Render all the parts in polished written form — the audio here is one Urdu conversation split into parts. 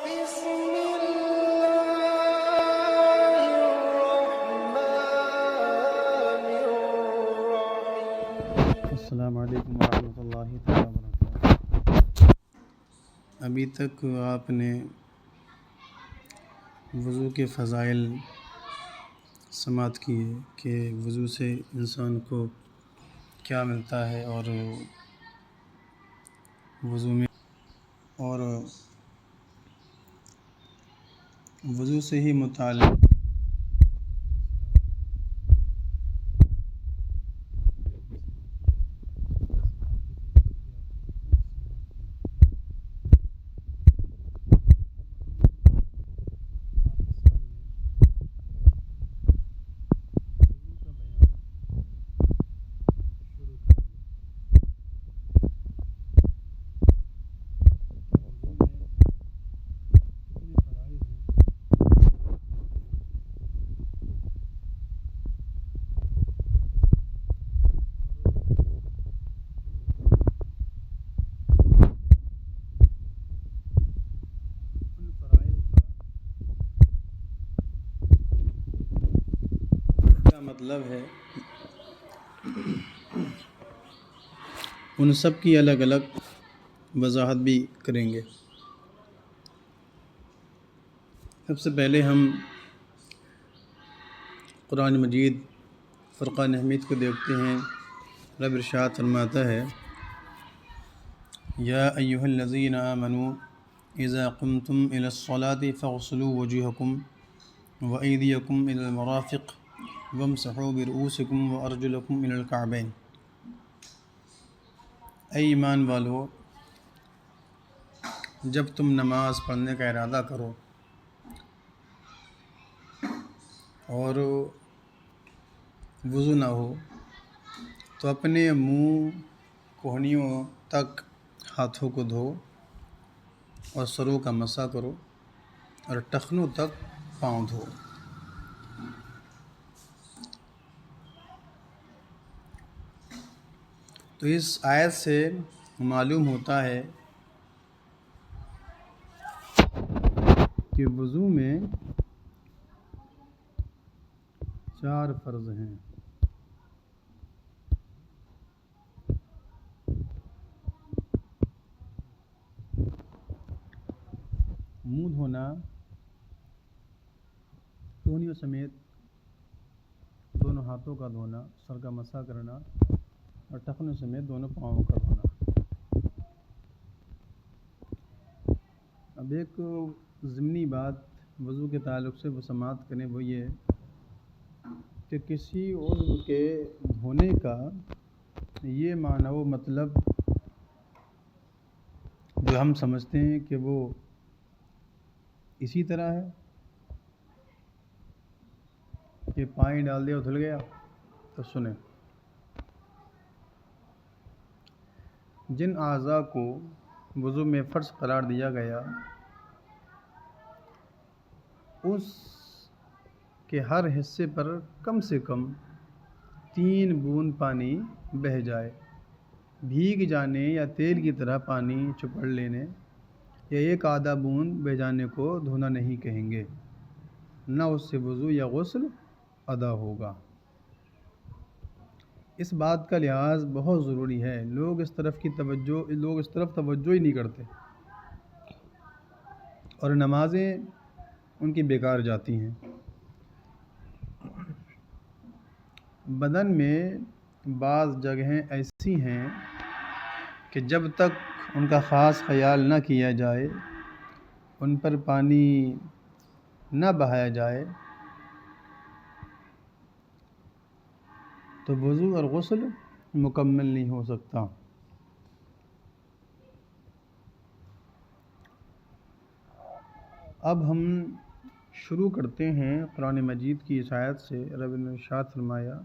بسم الله الرحمن الرحيم. السلام علیکم ورحمۃ اللہ تعالیٰ وبرکاتہ۔ ابھی تک آپ نے وضو کے فضائل سماعت کیے کہ وضو سے انسان کو کیا ملتا ہے، اور وضو سے ہی متعلق مطلب ہے، ان سب کی الگ الگ وضاحت بھی کریں گے۔ سب سے پہلے ہم قرآن مجید فرقان حمید کو دیکھتے ہیں۔ رب ارشاد فرماتا ہے، یا ایھا الذین آمنوا اذا قمتم الی الصلاۃ فاغسلوا وجوہکم وایدیکم الی المرافق وامسحوا برؤوسکم وارجلکم الی الکعبین۔ اے ایمان والو، جب تم نماز پڑھنے کا ارادہ کرو اور وضو نہ ہو تو اپنے منہ کوہنیوں تک ہاتھوں کو دھو اور سروں کا مسح کرو اور ٹخنوں تک پاؤں دھو۔ تو اس آیت سے معلوم ہوتا ہے کہ وضو میں 4 فرض ہیں۔ منہ دھونا، کوہنیوں سمیت دونوں ہاتھوں کا دھونا، سر کا مسح کرنا اور ٹخنوں سمیت دونوں پاؤں کا دھونا۔ اب ایک ضمنی بات وضو کے تعلق سے وہ سماعت کریں، وہ یہ کہ کسی عضو کے دھونے کا یہ معنی و مطلب جو ہم سمجھتے ہیں کہ وہ اسی طرح ہے کہ پانی ڈال دیا اور دھل گیا، تو سنیں۔ جن اعضاء کو وضو میں فرض قرار دیا گیا، اس کے ہر حصے پر کم سے کم 3 بوند پانی بہہ جائے۔ بھیگ جانے یا تیل کی طرح پانی چپڑ لینے یا 1/2 بوند بہہ جانے کو دھونا نہیں کہیں گے، نہ اس سے وضو یا غسل ادا ہوگا۔ اس بات کا لحاظ بہت ضروری ہے، لوگ اس طرف توجہ ہی نہیں کرتے اور نمازیں ان کی بیکار جاتی ہیں۔ بدن میں بعض جگہیں ایسی ہیں کہ جب تک ان کا خاص خیال نہ کیا جائے، ان پر پانی نہ بہایا جائے، تو وضو اور غسل مکمل نہیں ہو سکتا۔ اب ہم شروع کرتے ہیں قرآن مجید کی اس آیت سے۔ رب نے ارشاد فرمایا،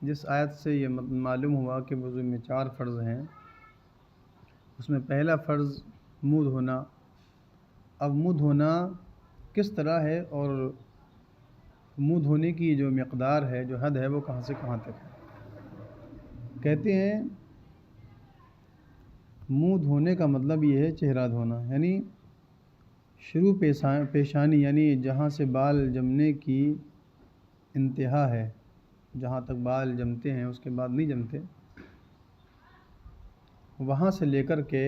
جس آیت سے یہ معلوم ہوا کہ وضو میں 4 فرض ہیں، اس میں پہلا فرض منہ دھونا۔ اب منہ دھونا کس طرح ہے اور منہ دھونے کی جو مقدار ہے، جو حد ہے، وہ کہاں سے کہاں تک ہے۔ کہتے ہیں منہ دھونے کا مطلب یہ ہے چہرہ دھونا، یعنی شروع پیشانی، یعنی جہاں سے بال جمنے کی انتہا ہے، جہاں تک بال جمتے ہیں اس کے بعد نہیں جمتے، وہاں سے لے کر کے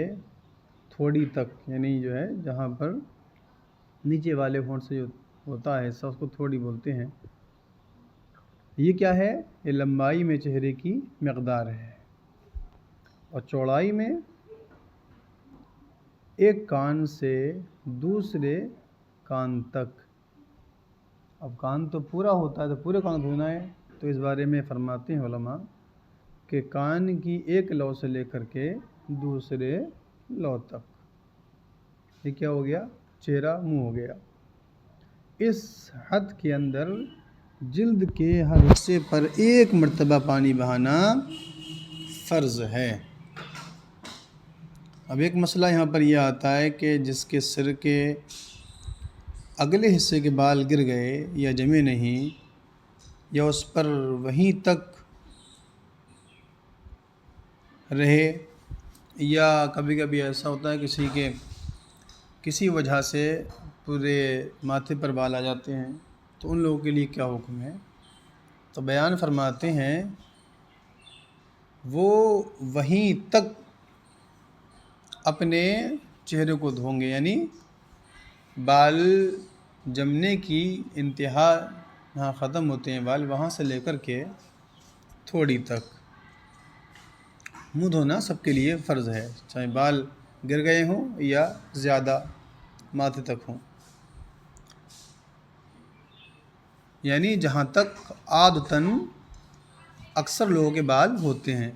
تھوڑی تک، یعنی جو ہے جہاں پر نیچے والے ہونٹ سے جو ہوتا ہے حصہ اس کو تھوڑی بولتے ہیں۔ یہ کیا ہے؟ یہ لمبائی میں چہرے کی مقدار ہے، اور چوڑائی میں ایک کان سے دوسرے کان تک۔ اب کان تو پورا ہوتا ہے تو پورے کان دھونا ہے، تو اس بارے میں فرماتے ہیں علماء کہ کان کی ایک لو سے لے کر کے دوسرے لو تک، یہ کیا ہو گیا؟ چہرہ، منہ ہو گیا۔ اس حد کے اندر جلد کے ہر حصے پر ایک مرتبہ پانی بہانا فرض ہے۔ اب ایک مسئلہ یہاں پر یہ آتا ہے کہ جس کے سر کے اگلے حصے کے بال گر گئے یا جمے نہیں، یا اس پر وہیں تک رہے، یا کبھی کبھی ایسا ہوتا ہے کسی وجہ سے پورے ماتھے پر بال آ جاتے ہیں، تو ان لوگوں کے لیے کیا حکم ہے؟ تو بیان فرماتے ہیں وہ وہیں تک اپنے چہرے کو دھوں گے، یعنی بال جمنے کی انتہا جہاں ختم ہوتے ہیں بال، وہاں سے لے کر کے تھوڑی تک۔ منہ دھونا سب کے لیے فرض ہے، چاہے بال گر گئے ہوں یا زیادہ ماتھے تک ہوں، یعنی جہاں تک عادتاً اکثر لوگوں کے بال ہوتے ہیں۔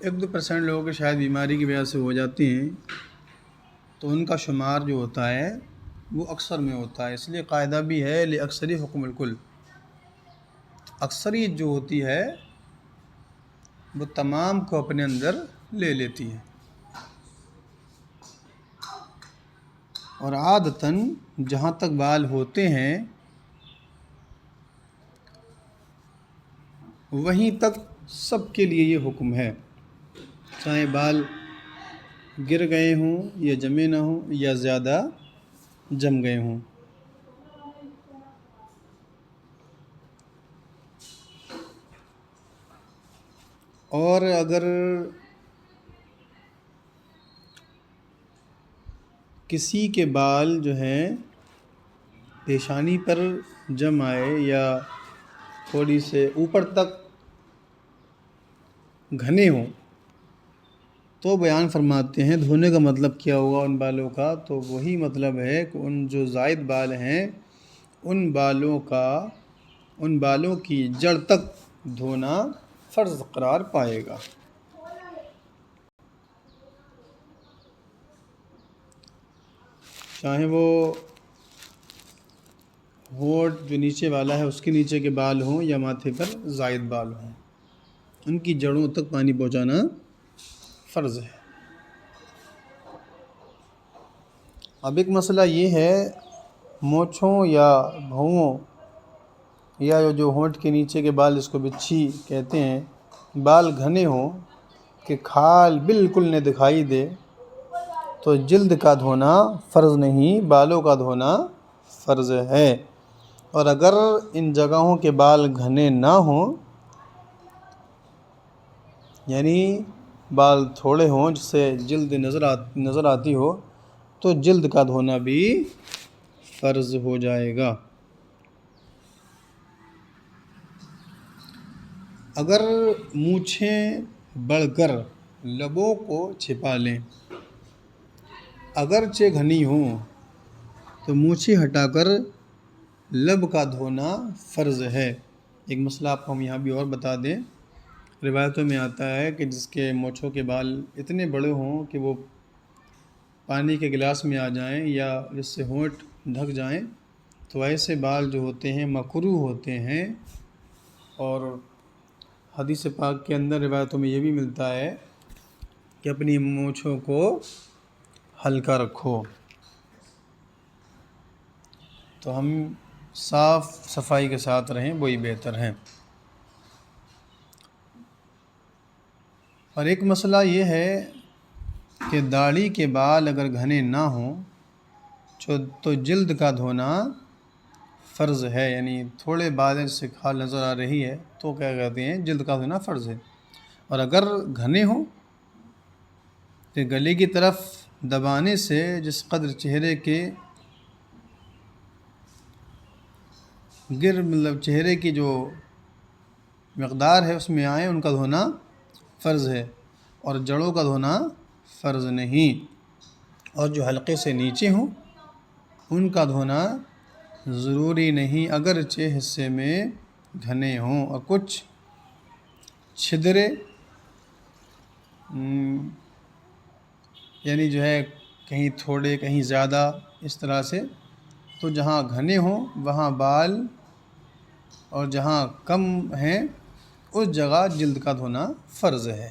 1-2% لوگوں کے شاید بیماری کی وجہ سے ہو جاتے ہیں، تو ان کا شمار جو ہوتا ہے وہ اکثر میں ہوتا ہے، اس لیے قاعدہ بھی ہے لِأَكْثَرِ حُكْمُ الْكُلِّ، اکثریت جو ہوتی ہے وہ تمام کو اپنے اندر لے لیتی ہے، اور عادتاً جہاں تک بال ہوتے ہیں وہیں تک سب کے لیے یہ حکم ہے، چاہے بال گر گئے ہوں یا جمے نہ ہوں یا زیادہ جم گئے ہوں۔ اور اگر کسی کے بال جو ہیں پیشانی پر جم آئے یا تھوڑی سے اوپر تک گھنے ہوں، تو بیان فرماتے ہیں دھونے کا مطلب کیا ہوگا ان بالوں کا؟ تو وہی مطلب ہے کہ ان جو زائد بال ہیں ان بالوں کی جڑ تک دھونا فرض قرار پائے گا۔ چاہے وہ ہونٹ جو نیچے والا ہے اس کے نیچے کے بال ہوں یا ماتھے پر زائد بال ہوں، ان کی جڑوں تک پانی پہنچانا فرض ہے۔ اب ایک مسئلہ یہ ہے، مونچھوں یا بھوؤں یا جو ہونٹ کے نیچے کے بال جس کو بچھی کہتے ہیں، بال گھنے ہوں کہ کھال بالکل نہ دکھائی دے، تو جلد کا دھونا فرض نہیں، بالوں کا دھونا فرض ہے۔ اور اگر ان جگہوں کے بال گھنے نہ ہوں، یعنی بال تھوڑے ہوں جس سے جلد نظر آتی ہو، تو جلد کا دھونا بھی فرض ہو جائے گا۔ اگر مونچھیں بڑھ کر لبوں کو چھپا لیں، اگرچہ گھنی ہوں، تو مونچھیں ہٹا کر لب کا دھونا فرض ہے۔ ایک مسئلہ آپ کو ہم یہاں بھی اور بتا دیں، روایتوں میں آتا ہے کہ جس کے مونچھوں کے بال اتنے بڑے ہوں کہ وہ پانی کے گلاس میں آ جائیں یا جس سے ہونٹ ڈھک جائیں، تو ایسے بال جو ہوتے ہیں مکروہ ہوتے ہیں۔ اور حدیث پاک کے اندر روایتوں میں یہ بھی ملتا ہے کہ اپنی مونچھوں کو ہلکا رکھو۔ تو ہم صاف صفائی کے ساتھ رہیں، وہی بہتر ہے۔ اور ایک مسئلہ یہ ہے کہ داڑھی کے بال اگر گھنے نہ ہوں تو جلد کا دھونا فرض ہے، یعنی تھوڑے بال سے کھال نظر آ رہی ہے تو کیا کہتے ہیں جلد کا دھونا فرض ہے، اور اگر گھنے ہوں تو گلے کی طرف دبانے سے جس قدر چہرے کے چہرے کی جو مقدار ہے اس میں آئیں ان کا دھونا فرض ہے، اور جڑوں کا دھونا فرض نہیں، اور جو حلقے سے نیچے ہوں ان کا دھونا ضروری نہیں اگرچہ حصے میں گھنے ہوں، اور کچھ چھدرے یعنی جو ہے کہیں تھوڑے کہیں زیادہ اس طرح سے، تو جہاں گھنے ہوں وہاں بال اور جہاں کم ہیں اس جگہ جلد کا دھونا فرض ہے۔